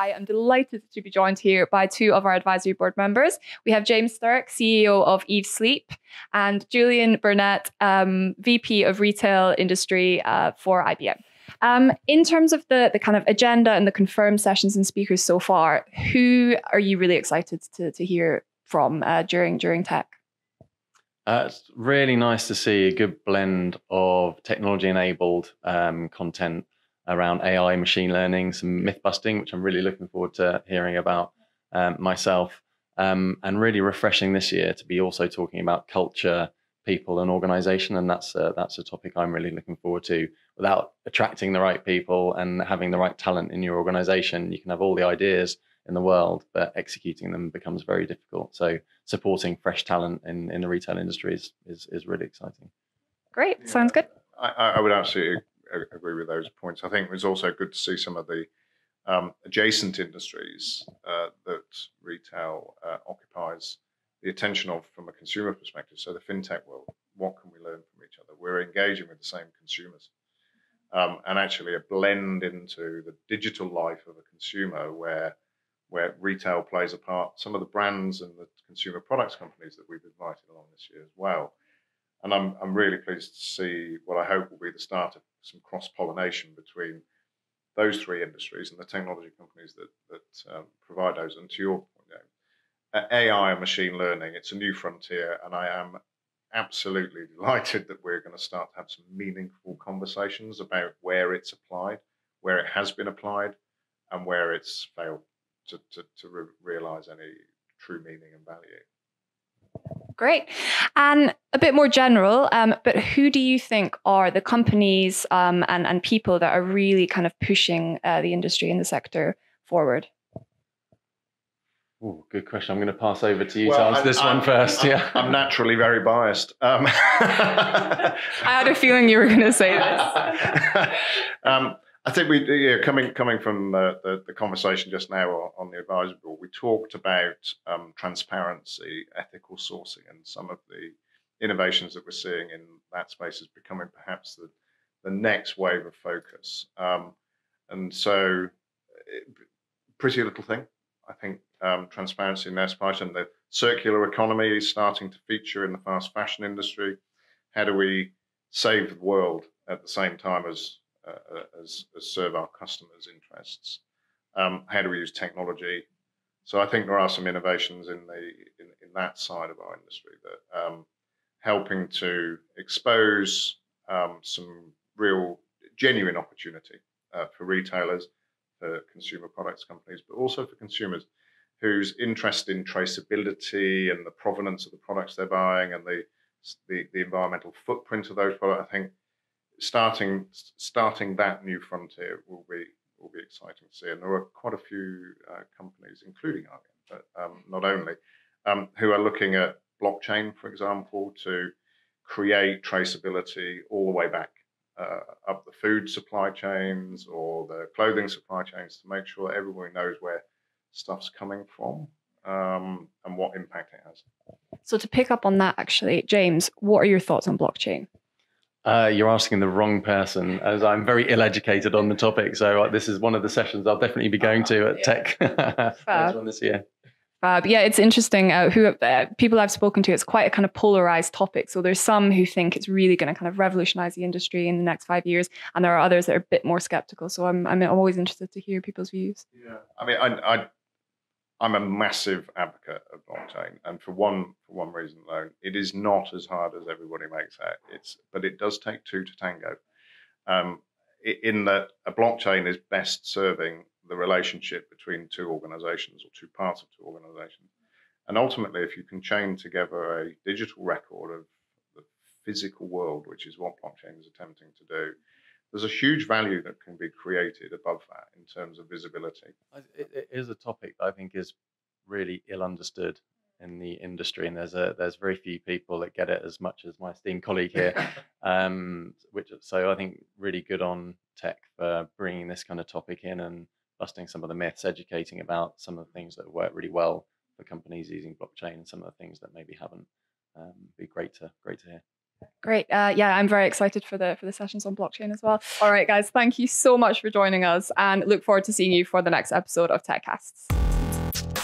I am delighted to be joined here by two of our advisory board members. We have James Sturrock, CEO of Eve Sleep, and Julian Burnett, VP of Retail Industry for IBM. In terms of the kind of agenda and the confirmed sessions and speakers so far, who are you really excited to hear from during tech? It's really nice to see a good blend of technology-enabled content around AI, machine learning, some myth busting, which I'm really looking forward to hearing about myself, and really refreshing this year to be also talking about culture, people, and organization. And that's a topic I'm really looking forward to. Without attracting the right people and having the right talent in your organization, you can have all the ideas in the world, but executing them becomes very difficult. So supporting fresh talent in the retail industry is really exciting. Great, sounds good. I would absolutely agree with those points. I think it was also good to see some of the adjacent industries that retail occupies the attention of from a consumer perspective. So the fintech world, what can we learn from each other? We're engaging with the same consumers. And actually a blend into the digital life of a consumer where retail plays a part, some of the brands and the consumer products companies that we've invited along this year as well. And I'm really pleased to see what I hope will be the start of some cross-pollination between those three industries and the technology companies that provide those. And to your point, AI and machine learning, it's a new frontier, and I am absolutely delighted that we're going to start to have some meaningful conversations about where it's applied, where it has been applied, and where it's failed to realize any true meaning and value. Great. And a bit more general, but who do you think are the companies and people that are really kind of pushing the industry and the sector forward? Oh, good question. I'm going to pass over to you to answer this one first. I'm naturally very biased. I had a feeling you were going to say this. I think coming from the conversation just now on the advisory board, we talked about transparency, ethical sourcing, and some of the innovations that we're seeing in that space is becoming perhaps the next wave of focus. And so, pretty little thing, I think, transparency in their supply chain. The circular economy is starting to feature in the fast fashion industry. How do we save the world at the same time as serve our customers' interests? How do we use technology? So I think there are some innovations in that side of our industry that helping to expose some real genuine opportunity for retailers, for consumer products companies, but also for consumers whose interest in traceability and the provenance of the products they're buying and the environmental footprint of those products. I think starting that new frontier will be exciting to see, and there are quite a few companies, including IBM, but not only, who are looking at blockchain, for example, to create traceability all the way back up the food supply chains or the clothing supply chains to make sure that everybody knows where stuff's coming from and what impact it has. So to pick up on that, actually, James, what are your thoughts on blockchain? You're asking the wrong person, as I'm very ill-educated on the topic. So this is one of the sessions I'll definitely be going to at Tech next one this year. Yeah, it's interesting. People I've spoken to, it's quite a kind of polarized topic. So there's some who think it's really going to kind of revolutionize the industry in the next 5 years, and there are others that are a bit more skeptical. So I'm always interested to hear people's views. Yeah, I mean, I'm a massive advocate of blockchain, and for one reason alone, it is not as hard as everybody makes out. But it does take two to tango. In that a blockchain is best serving the relationship between two organizations or two parts of two organizations. And ultimately, if you can chain together a digital record of the physical world, which is what blockchain is attempting to do, there's a huge value that can be created above that in terms of visibility. It is a topic that I think is really ill understood in the industry, and there's very few people that get it as much as my esteemed colleague here. So I think really good on Tech for bringing this kind of topic in and busting some of the myths, educating about some of the things that work really well for companies using blockchain and some of the things that maybe haven't. Be great to hear. Great. Yeah, I'm very excited for the sessions on blockchain as well. All right, guys, thank you so much for joining us, and look forward to seeing you for the next episode of TechCasts.